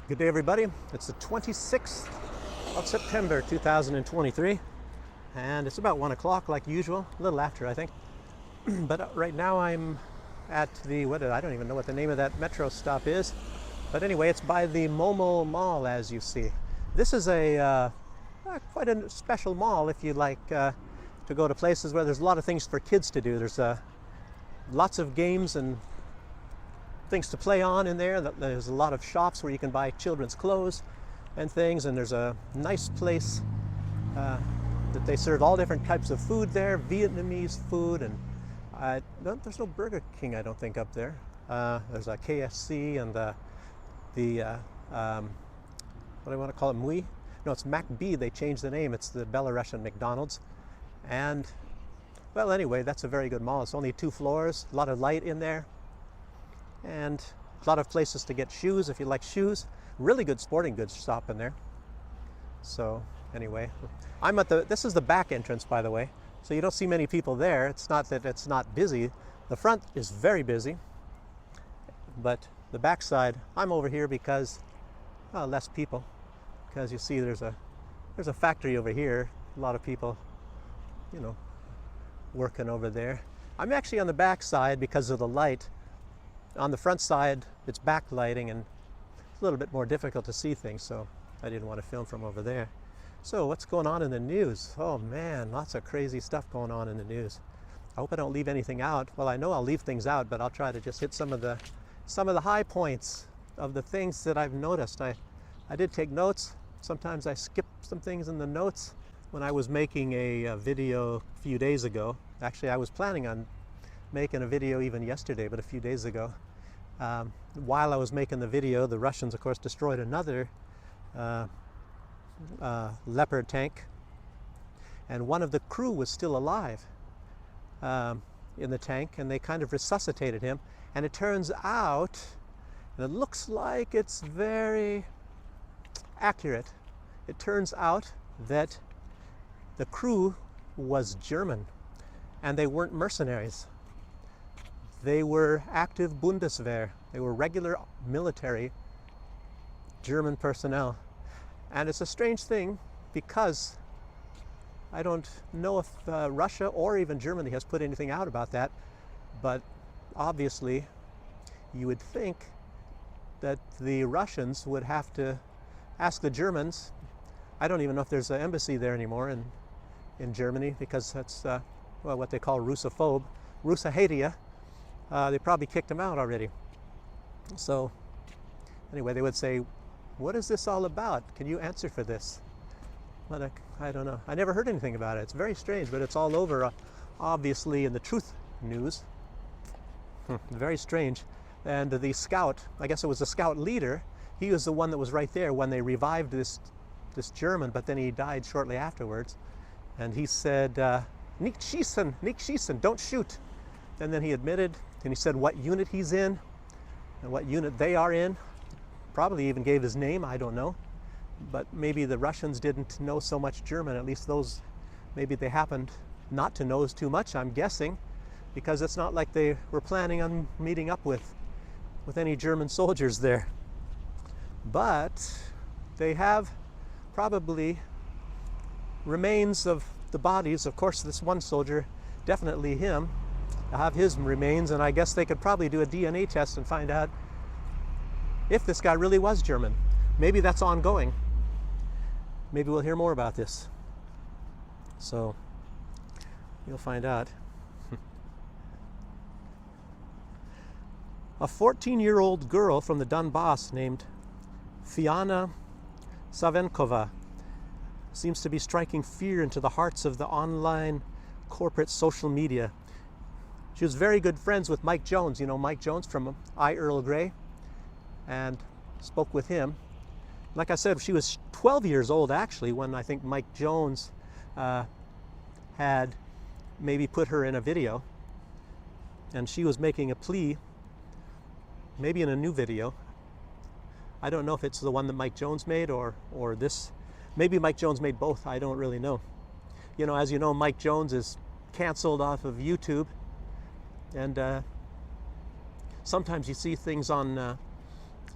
Good day, everybody. It's the 26th of September 2023, and it's about 1 o'clock like usual, a little after, I think. But right now I'm at the, I don't even know what the name of that metro stop is. But anyway, it's by the Momo Mall, as you see. This is a quite a special mall if you like to go to places where there's a lot of things for kids to do. There's lots of games and things to play on in there. There's a lot of shops where you can buy children's clothes and things, and there's a nice place that they serve all different types of food there, Vietnamese food, and there's no Burger King, I don't think, up there. There's a KFC and what do I want to call it, Mui? No, it's MacB. They changed the name. It's the Belarusian McDonald's. And, well, anyway, that's a very good mall. It's only 2 floors, a lot of light in there, and a lot of places to get shoes if you like shoes. Really good sporting goods shop in there. So anyway, I'm at this is the back entrance, by the way, so you don't see many people there. It's not that it's not busy. The front is very busy, but the back side, I'm over here because less people, because you see there's a factory over here, a lot of people, you know, working over there. I'm actually on the back side because of the light. On the front side, it's backlighting and it's a little bit more difficult to see things, so I didn't want to film from over there. So what's going on in the news? Oh man, lots of crazy stuff going on in the news. I hope I don't leave anything out. Well, I know I'll leave things out, but I'll try to just hit some of the high points of the things that I've noticed. I did take notes. Sometimes I skip some things in the notes. When I was making a video a few days ago, actually I was planning on making a video even yesterday, but a few days ago, while I was making the video, the Russians, of course, destroyed another Leopard tank, and one of the crew was still alive in the tank, and they kind of resuscitated him. And it turns out, and it looks like it's very accurate, it turns out that the crew was German, and they weren't mercenaries. They were active Bundeswehr. They were regular military German personnel. And it's a strange thing because I don't know if Russia or even Germany has put anything out about that, but obviously you would think that the Russians would have to ask the Germans. I don't even know if there's an embassy there anymore in Germany, because that's well, what they call Russophobe, Russohatia. They probably kicked him out already. So anyway, they would say, what is this all about? Can you answer for this? But I don't know. I never heard anything about it. It's very strange, but it's all over, obviously, in the truth news. Very strange. And the scout, I guess it was the scout leader, he was the one that was right there when they revived this German, but then he died shortly afterwards. And he said, "Nicht schießen, nicht schießen, don't shoot." And then he admitted, and he said what unit he's in and what unit they are in. Probably even gave his name, I don't know. But maybe the Russians didn't know so much German, at least those, maybe they happened not to know too much, I'm guessing, because it's not like they were planning on meeting up with any German soldiers there. But they have probably remains of the bodies. Of course, this one soldier, definitely him, have his remains, and I guess they could probably do a DNA test and find out if this guy really was German. Maybe that's ongoing. Maybe we'll hear more about this. So you'll find out. A 14-year-old girl from the Donbass named Fiona Savenkova seems to be striking fear into the hearts of the online corporate social media. She was very good friends with Mike Jones, you know, Mike Jones from I, Earl Grey, and spoke with him. Like I said, she was 12 years old actually when I think Mike Jones had maybe put her in a video, and she was making a plea, maybe in a new video. I don't know if it's the one that Mike Jones made or this. Maybe Mike Jones made both, I don't really know. You know, as you know, Mike Jones is canceled off of YouTube, and sometimes you see things on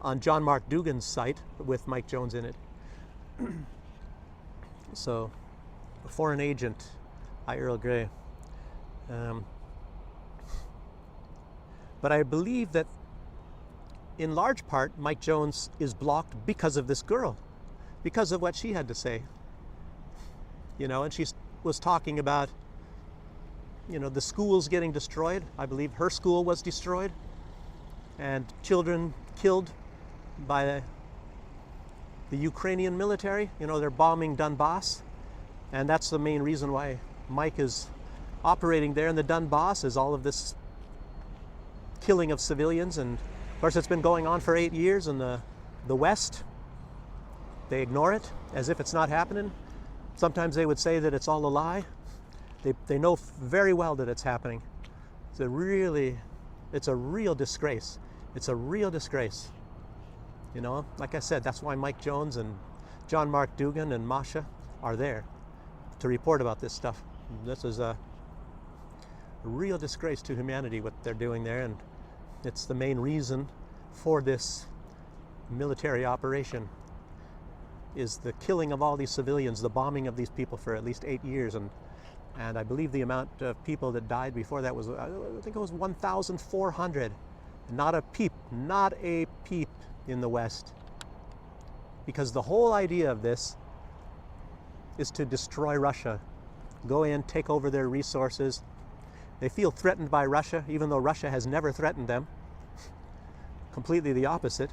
on John Mark Dougan's site with Mike Jones in it. So, a foreign agent, I Earl Grey. But I believe that in large part Mike Jones is blocked because of this girl, because of what she had to say. You know, and she was talking about, you know, the schools getting destroyed. I believe her school was destroyed and children killed by the Ukrainian military. You know, they're bombing Donbass, and that's the main reason why Mike is operating there in the Donbass, is all of this killing of civilians. And of course it's been going on for 8 years in the West. They ignore it as if it's not happening. Sometimes they would say that it's all a lie. They know very well that it's happening. It's a real disgrace. It's a real disgrace. You know, like I said, that's why Mike Jones and John Mark Dougan and Masha are there to report about this stuff. This is a real disgrace to humanity, what they're doing there, and it's the main reason for this military operation, is the killing of all these civilians, the bombing of these people for at least 8 years, and I believe the amount of people that died before that was, I think it was 1,400. Not a peep in the West. Because the whole idea of this is to destroy Russia. Go in, take over their resources. They feel threatened by Russia, even though Russia has never threatened them. Completely the opposite.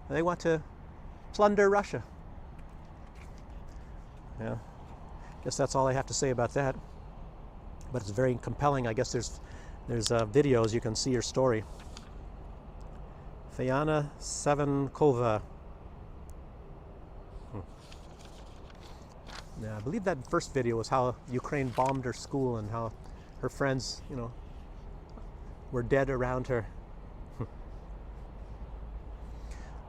They want to plunder Russia. Yeah, guess that's all I have to say about that. But it's very compelling. I guess there's videos you can see your story. Fayana Savenkova. Yeah, I believe that first video was how Ukraine bombed her school and how her friends, you know, were dead around her.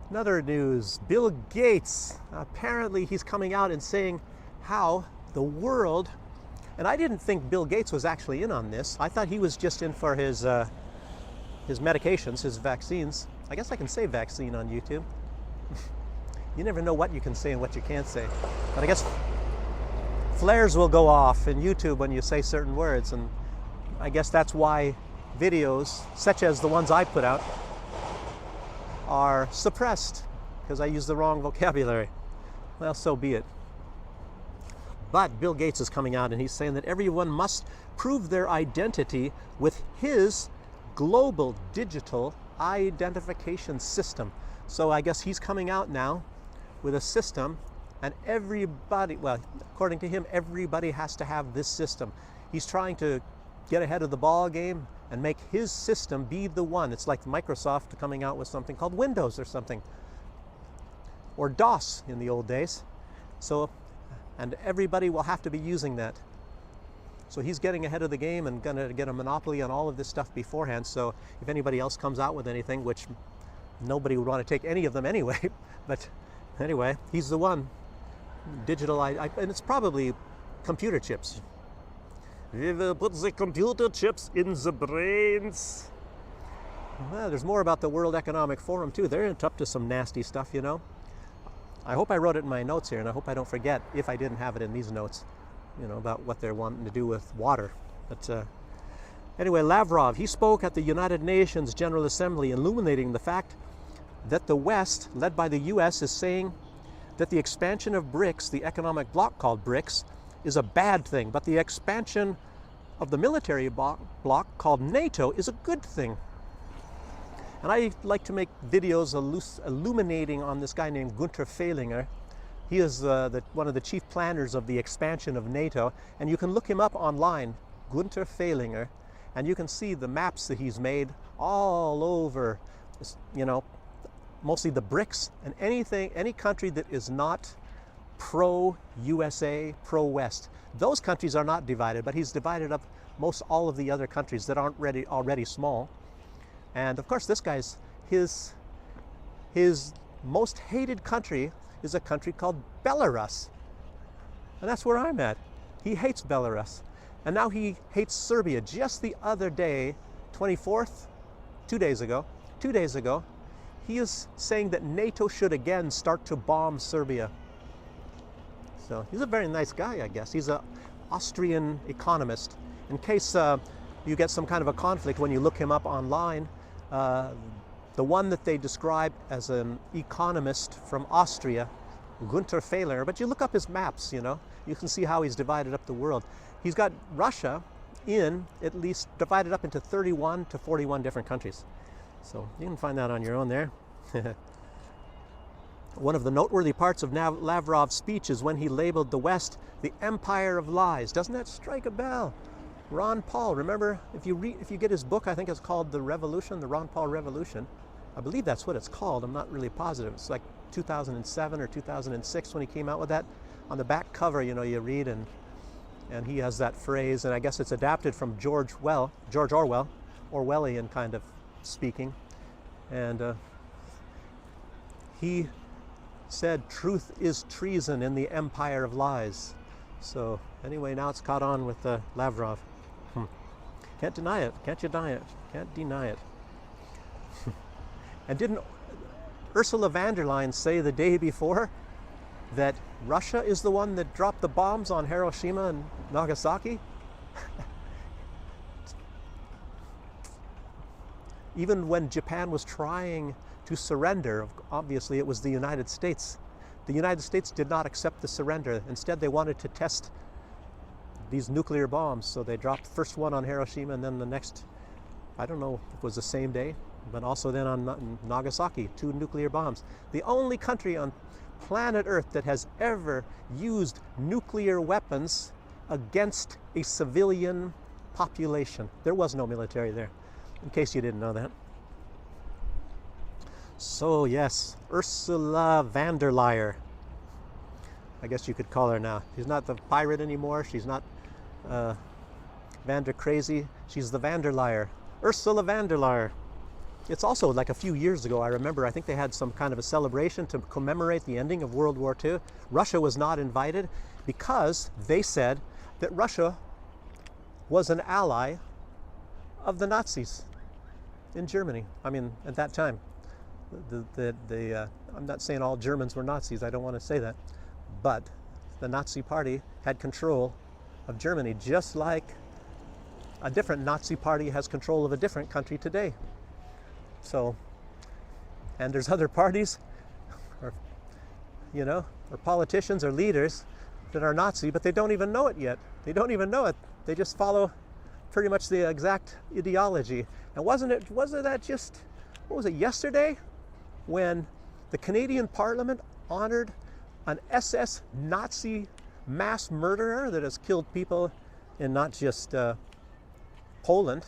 Another news, Bill Gates. Apparently he's coming out and saying how the world, and I didn't think Bill Gates was actually in on this. I thought he was just in for his medications, his vaccines. I guess I can say vaccine on YouTube. You never know what you can say and what you can't say. But I guess flares will go off in YouTube when you say certain words, and I guess that's why videos such as the ones I put out are suppressed, because I use the wrong vocabulary. Well, so be it. But Bill Gates is coming out and he's saying that everyone must prove their identity with his global digital identification system. So I guess he's coming out now with a system, and everybody, well, according to him, everybody has to have this system. He's trying to get ahead of the ball game and make his system be the one. It's like Microsoft coming out with something called Windows or something, or DOS in the old days. So, and everybody will have to be using that. So he's getting ahead of the game and gonna get a monopoly on all of this stuff beforehand. So if anybody else comes out with anything, which nobody would want to take any of them anyway, but anyway, he's the one. Digital, and it's probably computer chips. We will put the computer chips in the brains. Well, there's more about the World Economic Forum too. They're up to some nasty stuff, you know. I hope I wrote it in my notes here, and I hope I don't forget, if I didn't have it in these notes, you know, about what they're wanting to do with water. But anyway, Lavrov, he spoke at the United Nations General Assembly, illuminating the fact that the West, led by the US, is saying that the expansion of BRICS, the economic bloc called BRICS, is a bad thing, but the expansion of the military bloc called NATO is a good thing. And I like to make videos illuminating on this guy named Gunther Fehlinger. He is one of the chief planners of the expansion of NATO, and you can look him up online, Gunther Fehlinger, and you can see the maps that he's made all over, you know, mostly the BRICS, and any country that is not pro-USA, pro-West. Those countries are not divided, but he's divided up most all of the other countries that aren't already small. And of course, this guy's, his most hated country is a country called Belarus. And that's where I'm at. He hates Belarus. And now he hates Serbia. Just the other day, 24th, 2 days ago, he is saying that NATO should again start to bomb Serbia. So he's a very nice guy, I guess. He's an Austrian economist. In case you get some kind of a conflict when you look him up online, the one that they describe as an economist from Austria, Gunther Fehler, but you look up his maps, you know, you can see how he's divided up the world. He's got Russia in at least divided up into 31 to 41 different countries. So you can find that on your own there. One of the noteworthy parts of Lavrov's speech is when he labeled the West the empire of lies. Doesn't that strike a bell? Ron Paul, remember, if you get his book, I think it's called The Revolution, the Ron Paul Revolution. I believe that's what it's called. I'm not really positive. It's like 2007 or 2006 when he came out with that. On the back cover, you know, you read and he has that phrase, and I guess it's adapted from George Orwell, Orwellian kind of speaking. And he said, "Truth is treason in the empire of lies." So anyway, now it's caught on with Lavrov. Can't deny it. Can't deny it. Can't deny it. And didn't Ursula von der Leyen say the day before that Russia is the one that dropped the bombs on Hiroshima and Nagasaki? Even when Japan was trying to surrender, obviously it was the United States. The United States did not accept the surrender. Instead, they wanted to test these nuclear bombs. So they dropped the first one on Hiroshima, and then the next, I don't know if it was the same day, but also then on Nagasaki, 2 nuclear bombs. The only country on planet Earth that has ever used nuclear weapons against a civilian population. There was no military there, in case you didn't know that. So yes, Ursula von der Leyen, I guess you could call her now. She's not the pirate anymore. She's not Van der Crazy. She's the van der Leyen. Ursula von der Leyen. It's also like a few years ago, I remember, I think they had some kind of a celebration to commemorate the ending of World War II. Russia was not invited because they said that Russia was an ally of the Nazis in Germany. I mean, at that time. I'm not saying all Germans were Nazis, I don't want to say that, but the Nazi party had control of Germany, just like a different Nazi party has control of a different country today. So, and there's other parties, or, you know, or politicians or leaders that are Nazi, but they don't even know it yet. They don't even know it. They just follow pretty much the exact ideology. And wasn't that just, what was it, yesterday? When the Canadian Parliament honored an SS Nazi mass murderer that has killed people in not just Poland,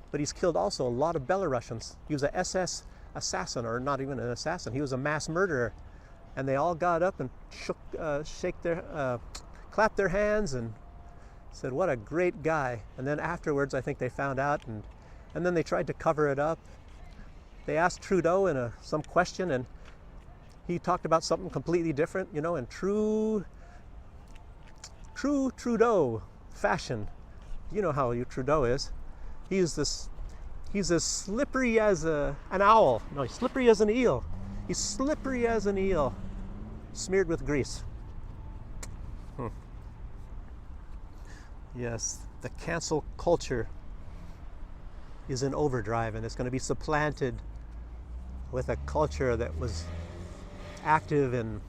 but he's killed also a lot of Belarusians. He was an SS assassin, or not even an assassin. He was a mass murderer. And they all got up and clapped their hands and said, "What a great guy." And then afterwards, I think they found out, and then they tried to cover it up. They asked Trudeau in some question, and he talked about something completely different, you know, in true Trudeau fashion. You know how Trudeau is. He's as slippery as an owl. No, he's slippery as an eel. He's slippery as an eel, smeared with grease. Yes, the cancel culture is in overdrive, and it's going to be supplanted with a culture that was active in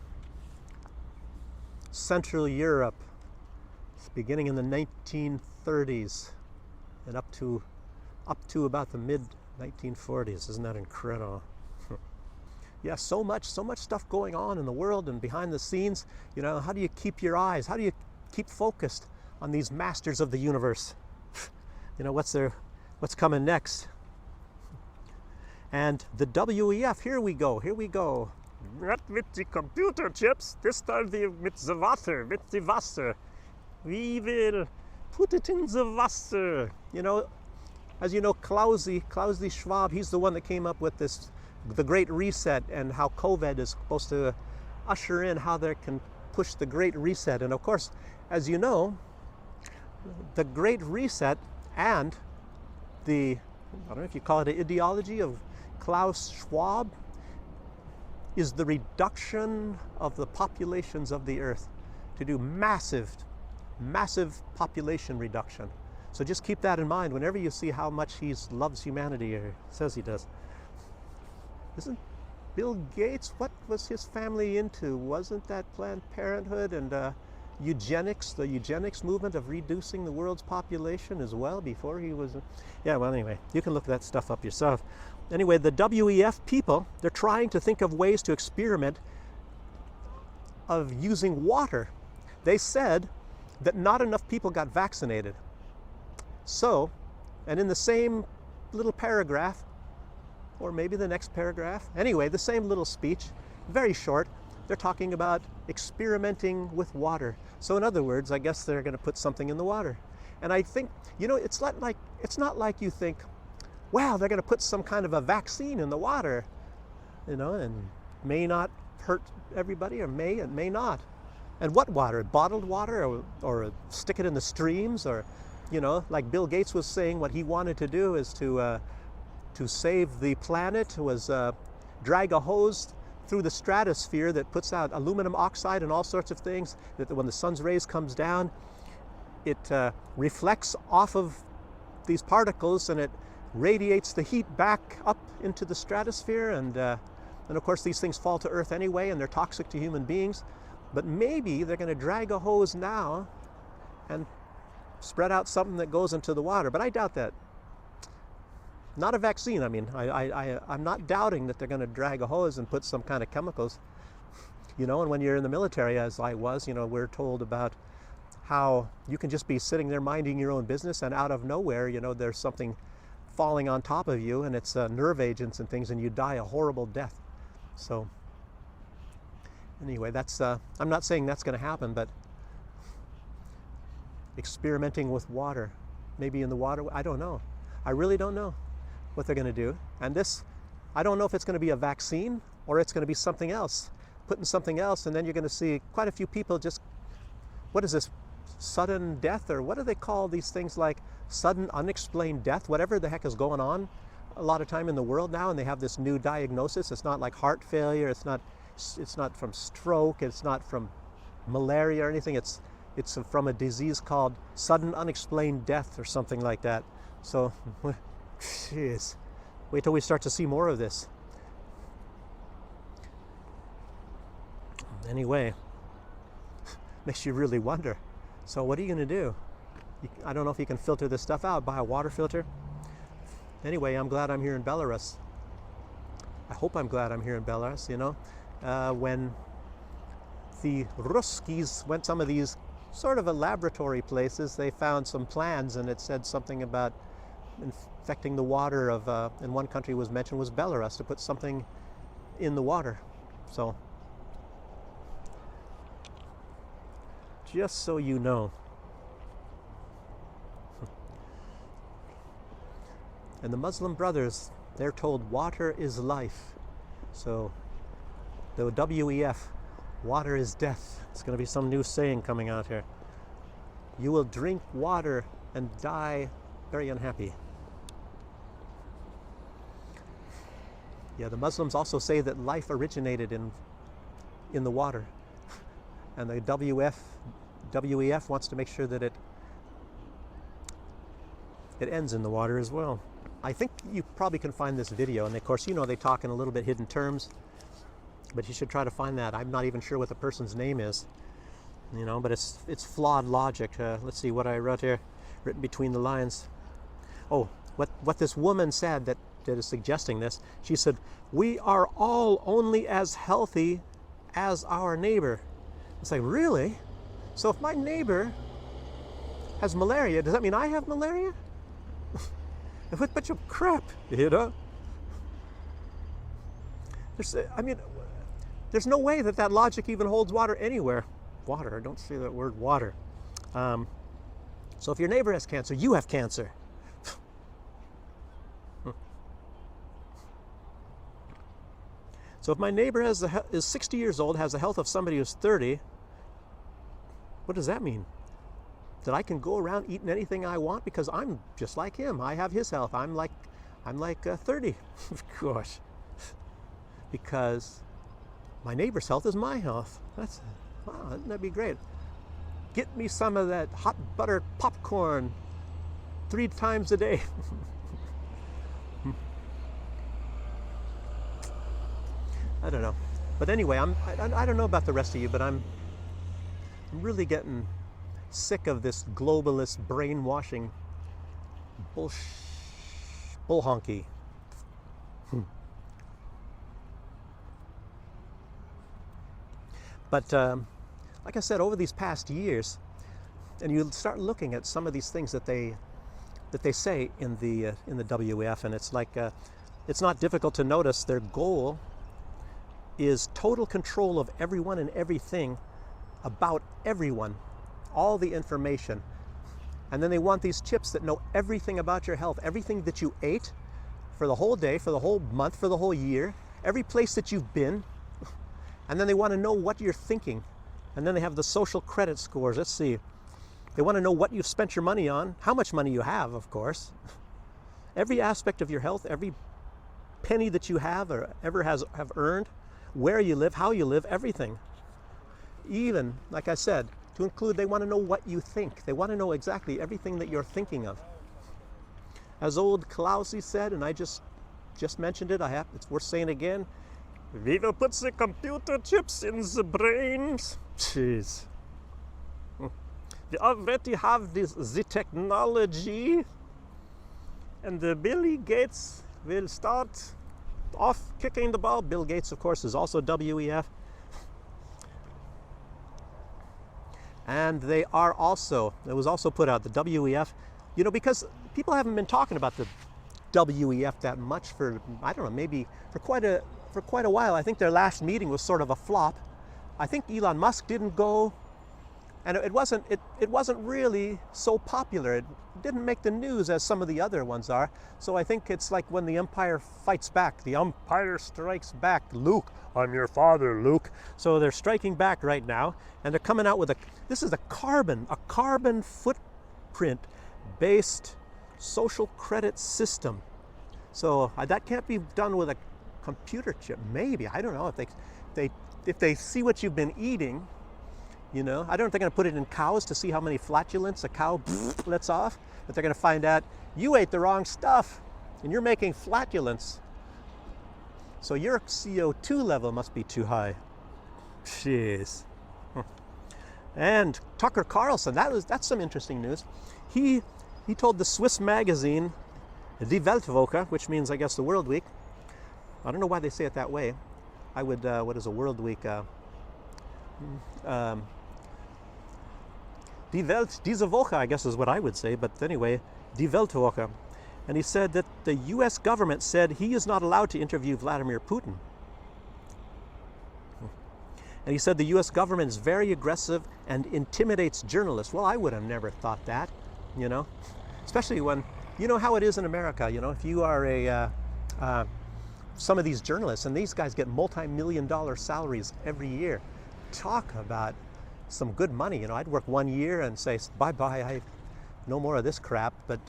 Central Europe beginning in the 1930s and up to about the mid 1940s. Isn't that incredible? Yeah, so much stuff going on in the world and behind the scenes. You know, how do you keep your eyes? How do you keep focused on these masters of the universe? You know, what's coming next? And the WEF, here we go. Not with the computer chips, this time with the water, with the Wasser. We will put it in the Wasser. You know, as you know, Klaus Schwab, he's the one that came up with the Great Reset, and how COVID is supposed to usher in how they can push the Great Reset. And of course, as you know, the Great Reset and I don't know if you call it an ideology of Klaus Schwab, is the reduction of the populations of the earth, to do massive population reduction. So just keep that in mind whenever you see how much he loves humanity, or says he does. Isn't Bill Gates, what was his family into? Wasn't that Planned Parenthood and eugenics, the eugenics movement of reducing the world's population as well before he was... Yeah, well, anyway, you can look that stuff up yourself. Anyway, the WEF people, they're trying to think of ways to experiment of using water. They said that not enough people got vaccinated. So, and in the same little paragraph, or maybe the next paragraph, anyway, the same little speech, very short, they're talking about experimenting with water. So in other words, I guess they're going to put something in the water. And I think, you know, it's not like you think, wow, they're going to put some kind of a vaccine in the water, you know, and may not hurt everybody, or may and may not. And what water? Bottled water, or stick it in the streams, or, you know, like Bill Gates was saying, what he wanted to do is to save the planet, was drag a hose through the stratosphere that puts out aluminum oxide and all sorts of things, that when the sun's rays comes down, it reflects off of these particles and it radiates the heat back up into the stratosphere, and of course these things fall to Earth anyway and they're toxic to human beings. But maybe they're going to drag a hose now and spread out something that goes into the water, but I doubt that. Not a vaccine. I mean, I'm not doubting that they're going to drag a hose and put some kind of chemicals. You know, and when you're in the military, as I was, you know, we're told about how you can just be sitting there minding your own business, and out of nowhere, you know, there's something falling on top of you, and it's nerve agents and things, and you die a horrible death. So anyway, that's I'm not saying that's going to happen, but experimenting with water, maybe in the water, I don't know. I really don't know what they're going to do. And this, I don't know if it's going to be a vaccine or it's going to be something else, putting something else, and then you're going to see quite a few people just, what is this, sudden death, or what do they call these things, like sudden unexplained death, whatever the heck is going on a lot of time in the world now, and they have this new diagnosis. It's not like heart failure, it's not from stroke, it's not from malaria or anything, it's from a disease called sudden unexplained death or something like that. So, jeez, wait till we start to see more of this. Anyway, makes you really wonder. So what are you going to do? I don't know if you can filter this stuff out, buy a water filter. Anyway, I'm glad I'm here in Belarus. I hope I'm glad I'm here in Belarus, you know. When the Ruskies went some of these sort of a laboratory places, they found some plans, and it said something about infecting the water of, in one country was mentioned was Belarus, to put something in the water. So, just so you know. And the Muslim brothers, they're told water is life. So, the WEF, water is death. It's going to be some new saying coming out here. You will drink water and die very unhappy. Yeah, the Muslims also say that life originated in the water. And the WEF wants to make sure that it ends in the water as well. I think you probably can find this video, and of course, you know, they talk in a little bit hidden terms, but you should try to find that. I'm not even sure what the person's name is, you know, but it's flawed logic. Let's see what I wrote here, written between the lines. Oh, what this woman said that is suggesting this. She said, "We are all only as healthy as our neighbor." It's like, really? So if my neighbor has malaria, does that mean I have malaria? What a bunch of crap, you know? There's no way that logic even holds water anywhere. Water, don't say that word, water. So if your neighbor has cancer, you have cancer. So if my neighbor is 60 years old, has the health of somebody who's 30, what does that mean? That I can go around eating anything I want because I'm just like him. I have his health. I'm like 30. Of course. Because My neighbor's health is my health. That's, wow, wouldn't that be great? Get me some of that hot buttered popcorn 3 times a day. I don't know. But anyway, I don't know about the rest of you, but I'm really getting sick of this globalist brainwashing bull honky. But like I said, over these past years, and you start looking at some of these things that they say in the WEF, and it's like it's not difficult to notice their goal is total control of everyone and everything about everyone, all the information. And then they want these chips that know everything about your health, everything that you ate for the whole day, for the whole month, for the whole year, every place that you've been. And then they want to know what you're thinking. And then they have the social credit scores. Let's see. They want to know what you've spent your money on, how much money you have, of course. Every aspect of your health, every penny that you have or ever have earned, where you live, how you live, everything. Even, like I said, to include, they want to know what you think. They want to know exactly everything that you're thinking of. As old Klausi said, and I just mentioned it, it's worth saying again, we will put the computer chips in the brains. Jeez. We already have the technology, and the Billy Gates will start off kicking the ball. Bill Gates, of course, is also WEF. And they are also, it was also put out, the WEF, you know, because people haven't been talking about the WEF that much for, I don't know, maybe for quite a while. I think their last meeting was sort of a flop. I think Elon Musk didn't go, and it wasn't really so popular. It didn't make the news as some of the other ones are. So I think it's like when the Empire fights back. The Empire strikes back. Luke, I'm your father, Luke. So they're striking back right now, and they're coming out with this is a carbon footprint based social credit system. So that can't be done with a computer chip. Maybe, I don't know, if they see what you've been eating. You know, I don't think they're going to put it in cows to see how many flatulence a cow lets off, but they're going to find out you ate the wrong stuff and you're making flatulence. So your CO2 level must be too high. Jeez. And Tucker Carlson, that's some interesting news. He told the Swiss magazine Die Weltwoche, which means, I guess, the World Week. I don't know why they say it that way. I would, what is a World Week? Die Welt, diese Woche, I guess is what I would say, but anyway, Die Weltwoche. And he said that the US government said he is not allowed to interview Vladimir Putin. And he said the US government is very aggressive and intimidates journalists. Well, I would have never thought that, you know, especially when, you know how it is in America, you know, if you are some of these journalists, and these guys get multi-million-dollar salaries every year. Talk about some good money. You know, I'd work 1 year and say, bye-bye, I no more of this crap. But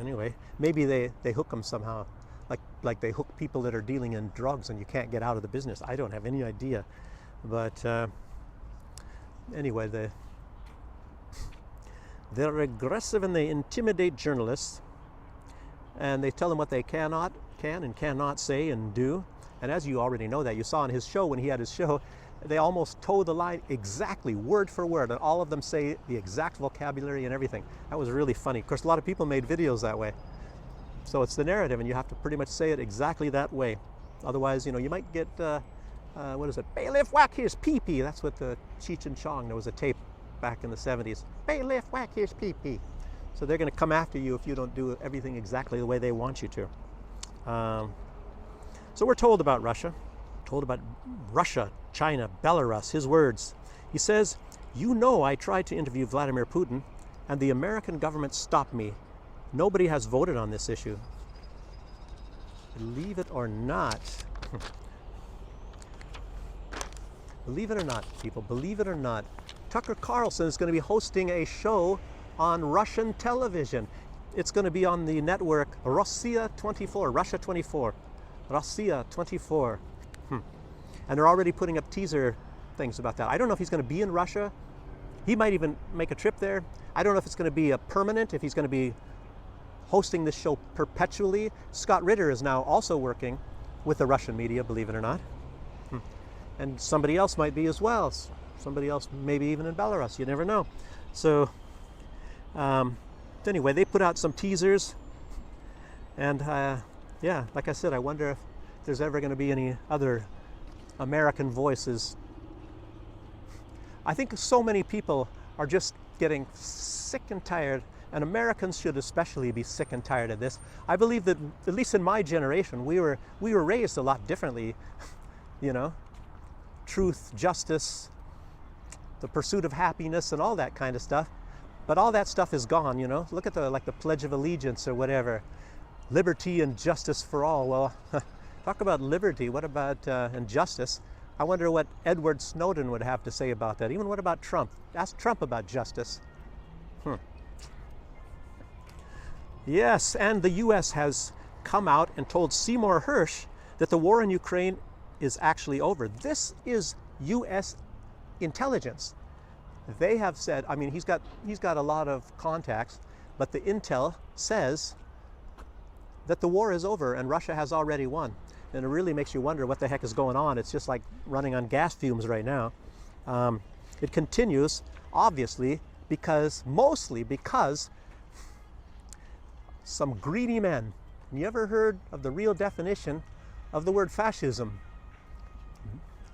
anyway, maybe they hook them somehow, like they hook people that are dealing in drugs and you can't get out of the business. I don't have any idea. But anyway, they're aggressive and they intimidate journalists, and they tell them what they can and cannot say and do. And as you already know, that you saw on his show, when he had his show, they almost toe the line exactly, word for word, and all of them say the exact vocabulary and everything. That was really funny. Of course, a lot of people made videos that way. So it's the narrative, and you have to pretty much say it exactly that way. Otherwise, you know, you might get, what is it? Bailiff, whack his pee-pee. That's what the Cheech and Chong, there was a tape back in the 70s. Bailiff, whack his pee-pee. So they're going to come after you if you don't do everything exactly the way they want you to. So we're told about Russia, China, Belarus, his words. He says, you know, I tried to interview Vladimir Putin and the American government stopped me. Nobody has voted on this issue. Believe it or not. Believe it or not, people, believe it or not, Tucker Carlson is going to be hosting a show on Russian television. It's going to be on the network Russia 24, Russia 24. Russia 24. And they're already putting up teaser things about that. I don't know if he's going to be in Russia. He might even make a trip there. I don't know if it's going to be a permanent, if he's going to be hosting this show perpetually. Scott Ritter is now also working with the Russian media, believe it or not. And somebody else might be as well. Somebody else maybe even in Belarus. You never know. So anyway, they put out some teasers. And yeah, like I said, I wonder if there's ever going to be any other American voices. I think so many people are just getting sick and tired, and Americans should especially be sick and tired of this. I believe that, at least in my generation, we were raised a lot differently, you know, truth, justice, the pursuit of happiness, and all that kind of stuff. But all that stuff is gone, you know. Look at the Pledge of Allegiance or whatever, liberty and justice for all. Well, talk about liberty. What about and justice? I wonder what Edward Snowden would have to say about that. Even what about Trump? Ask Trump about justice. Yes, and the U.S. has come out and told Seymour Hersh that the war in Ukraine is actually over. This is U.S. intelligence. They have said, I mean, he's got a lot of contacts, but the intel says that the war is over and Russia has already won. And it really makes you wonder what the heck is going on. It's just like running on gas fumes right now. It continues, obviously, mostly because some greedy men. You ever heard of the real definition of the word fascism?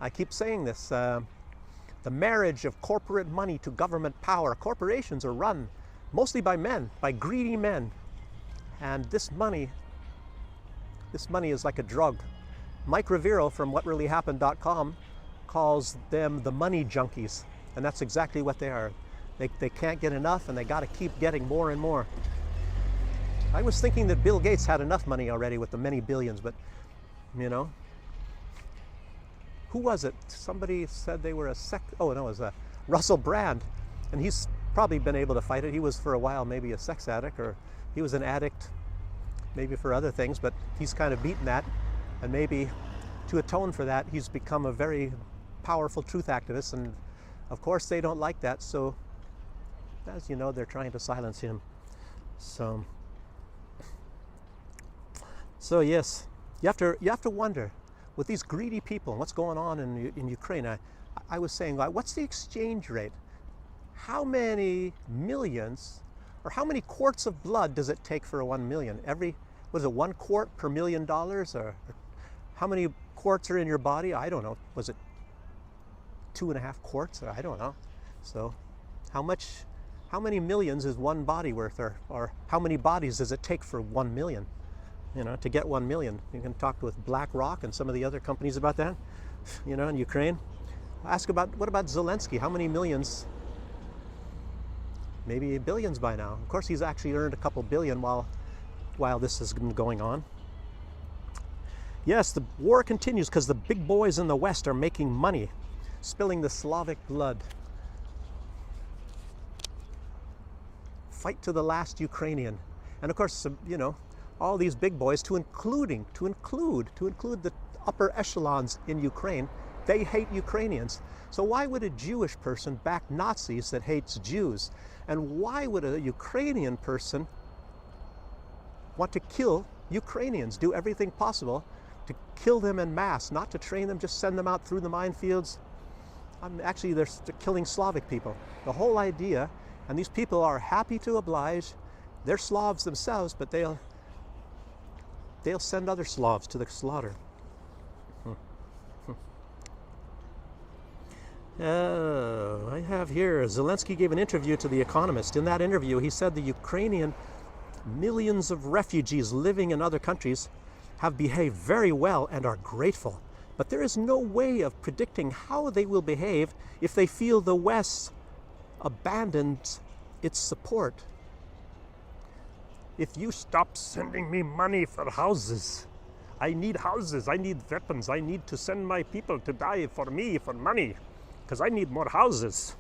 I keep saying this. The marriage of corporate money to government power. Corporations are run mostly by men, by greedy men. And this money is like a drug. Mike Rivero from WhatReallyHappened.com calls them the money junkies. And that's exactly what they are. They can't get enough, and they got to keep getting more and more. I was thinking that Bill Gates had enough money already with the many billions, but, you know. Who was it? Somebody said they were oh no, it was Russell Brand. And he's probably been able to fight it. He was for a while maybe a sex addict, or he was an addict maybe for other things, but he's kind of beaten that. And maybe to atone for that, he's become a very powerful truth activist. And of course they don't like that. So as you know, they're trying to silence him. So yes, you have to wonder with these greedy people and what's going on in Ukraine. I was saying, what's the exchange rate? How many millions, or how many quarts of blood does it take for 1 million? Was it 1 quart per $1 million? Or how many quarts are in your body? I don't know. Was it 2.5 quarts? I don't know. So how many millions is one body worth, or how many bodies does it take for 1 million? You know, to get 1 million. You can talk with BlackRock and some of the other companies about that, you know, in Ukraine. Ask what about Zelensky? How many millions? Maybe billions by now. Of course, he's actually earned a couple billion while this has been going on. Yes, the war continues because the big boys in the West are making money, spilling the Slavic blood. Fight to the last Ukrainian. And of course, you know, all these big boys, to include the upper echelons in Ukraine, they hate Ukrainians. So why would a Jewish person back Nazis that hates Jews? And why would a Ukrainian person want to kill Ukrainians, do everything possible to kill them en masse, not to train them, just send them out through the minefields? Actually, they're killing Slavic people. The whole idea, and these people are happy to oblige. They're Slavs themselves, but they'll send other Slavs to the slaughter. I have here, Zelensky gave an interview to The Economist. In that interview, he said the Ukrainian millions of refugees living in other countries have behaved very well and are grateful. But there is no way of predicting how they will behave if they feel the West abandons its support. If you stop sending me money for houses, I need houses, I need weapons, I need to send my people to die for me, for money, because I need more houses.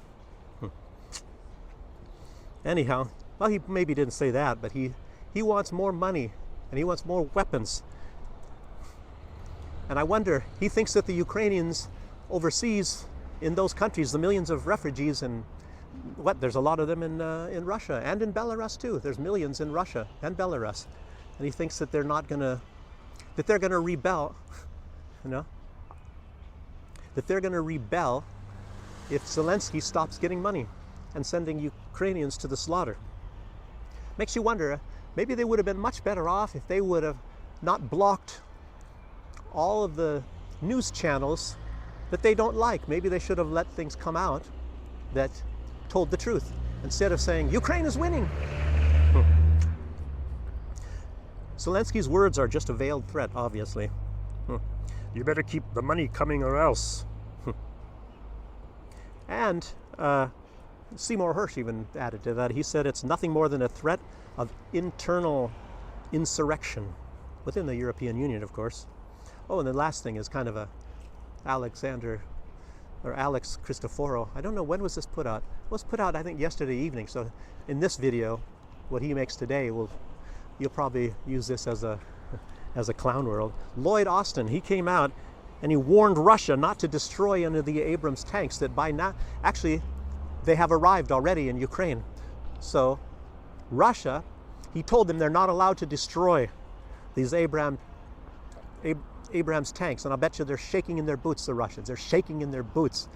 Anyhow, well, he maybe didn't say that, but he wants more money, and he wants more weapons. And I wonder, he thinks that the Ukrainians overseas in those countries, the millions of refugees, and there's a lot of them in Russia and in Belarus too. There's millions in Russia and Belarus. And he thinks that they're gonna rebel, you know, that they're gonna rebel if Zelensky stops getting money and sending Ukrainians to the slaughter. Makes you wonder, maybe they would have been much better off if they would have not blocked all of the news channels that they don't like. Maybe they should have let things come out that told the truth instead of saying Ukraine is winning. Zelensky's words are just a veiled threat, obviously. You better keep the money coming or else. And Seymour Hersh even added to that. He said it's nothing more than a threat of internal insurrection within the European Union, of course. Oh, and the last thing is kind of a Alex Christoforo. I don't know, when was this put out? It was put out, I think, yesterday evening. So in this video, what he makes today, you'll probably use this as a clown world. Lloyd Austin, he came out and he warned Russia not to destroy any of the Abrams tanks that by now, actually, they have arrived already in Ukraine. So Russia, he told them they're not allowed to destroy these Abrams tanks, and I'll bet you they're shaking in their boots, the Russians. They're shaking in their boots,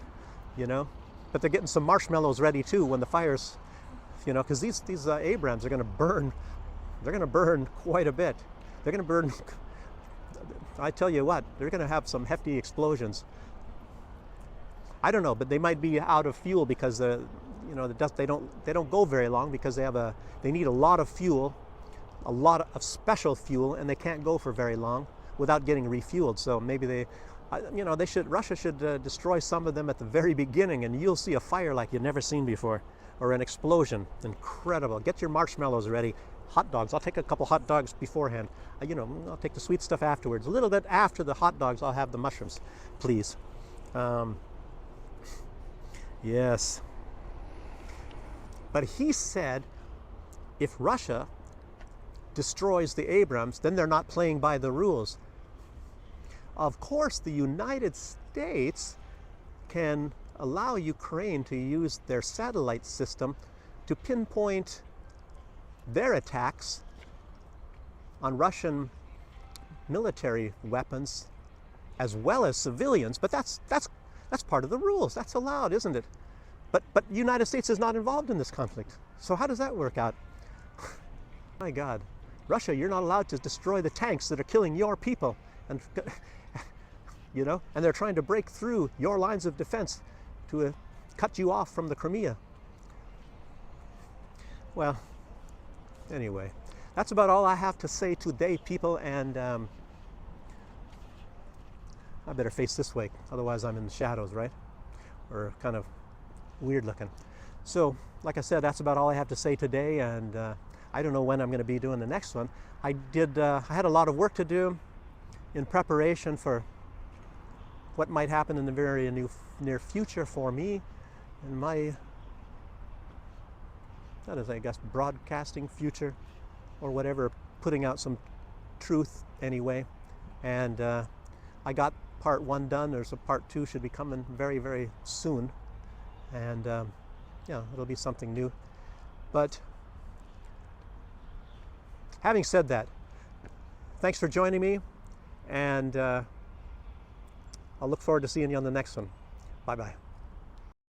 you know. But they're getting some marshmallows ready too when the fires, you know, because these Abrams are going to burn. They're going to burn quite a bit. They're going to burn. I tell you what, they're going to have some hefty explosions. I don't know, but they might be out of fuel because you know, they don't go very long because they need a lot of fuel, a lot of special fuel, and they can't go for very long without getting refueled. So maybe Russia should destroy some of them at the very beginning, and you'll see a fire like you've never seen before, or an explosion. Incredible. Get your marshmallows ready. Hot dogs. I'll take a couple hot dogs beforehand. You know, I'll take the sweet stuff afterwards. A little bit after the hot dogs, I'll have the mushrooms, please. Yes. But he said, if Russia destroys the Abrams, then they're not playing by the rules. Of course, the United States can allow Ukraine to use their satellite system to pinpoint their attacks on Russian military weapons as well as civilians, but that's part of the rules. That's allowed, isn't it? But the United States is not involved in this conflict. So how does that work out? My God, Russia, you're not allowed to destroy the tanks that are killing your people, and you know, and they're trying to break through your lines of defense to cut you off from the Crimea. Well, anyway, that's about all I have to say today, people, and I better face this way, otherwise I'm in the shadows, right? Or kind of weird looking. So, like I said, that's about all I have to say today, and I don't know when I'm going to be doing the next one. I had a lot of work to do in preparation for what might happen in the very near future for me and my, that is, I guess, broadcasting future or whatever, putting out some truth anyway. And I got part 1 done. There's a part 2 should be coming very, very soon. And yeah, it'll be something new. But having said that, thanks for joining me, and I'll look forward to seeing you on the next one. Bye-bye.